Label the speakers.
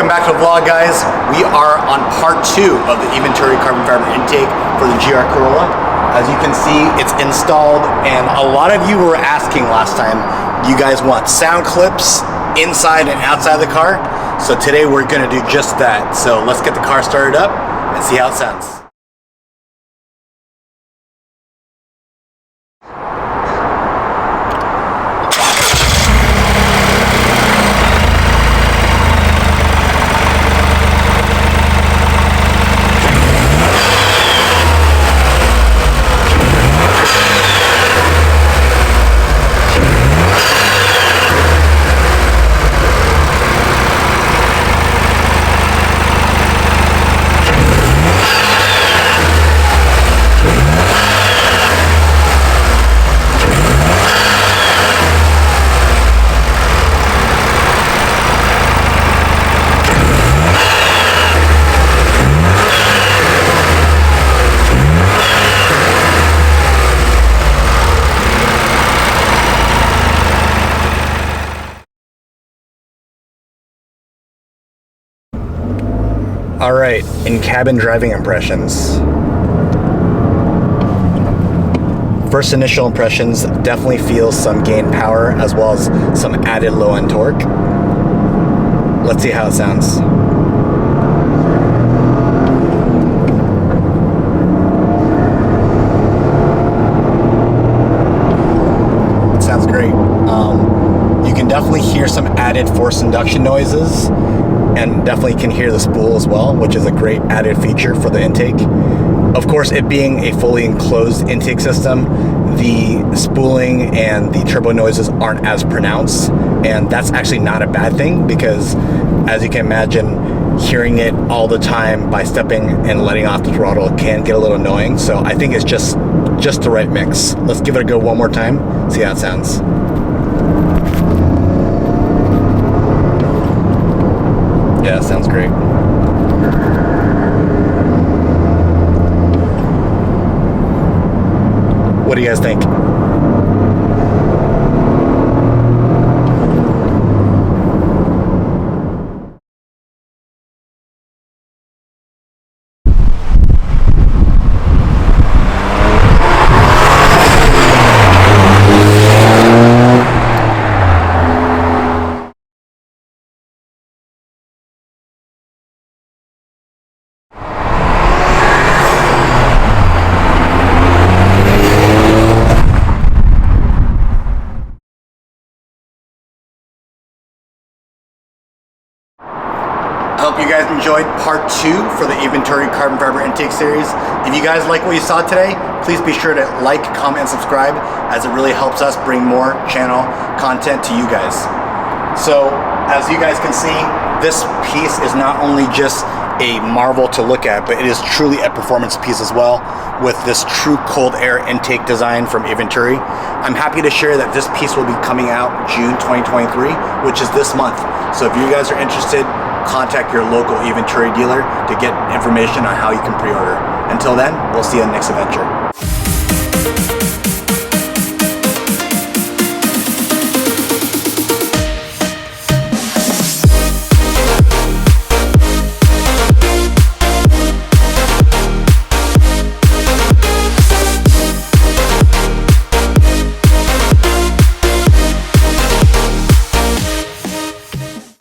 Speaker 1: welcome back to the vlog, guys. We are on part 2 of the Eventuri Carbon Fiber Intake for the GR Corolla. As you can see, it's installed, and a lot of you were asking last time, you guys want sound clips inside and outside the car. So today we're gonna do just that. So let's get the car started up and see how it sounds. All right, in-cabin driving impressions. First initial impressions, definitely feel some gain power as well as some added low-end torque. Let's see how it sounds. It sounds great. You can definitely hear some added forced induction noises, and definitely can hear the spool as well, which is a great added feature for the intake. Of course, it being a fully enclosed intake system, the spooling and the turbo noises aren't as pronounced, and that's actually not a bad thing, because as you can imagine, hearing it all the time by stepping and letting off the throttle can get a little annoying. So I think it's just the right mix. Let's give it a go one more time, see how it sounds. Yeah, sounds great. What do you guys think? I hope you guys enjoyed part 2 for the Eventuri Carbon Fiber Intake series. If you guys like what you saw today, please be sure to like, comment, and subscribe, as it really helps us bring more channel content to you guys. So, as you guys can see, this piece is not only just a marvel to look at, but it is truly a performance piece as well, with this true cold air intake design from Eventuri. I'm happy to share that this piece will be coming out June 2023, which is this month. So if you guys are interested, contact your local Eventuri dealer to get information on how you can pre-order. Until then, we'll see you in the next adventure.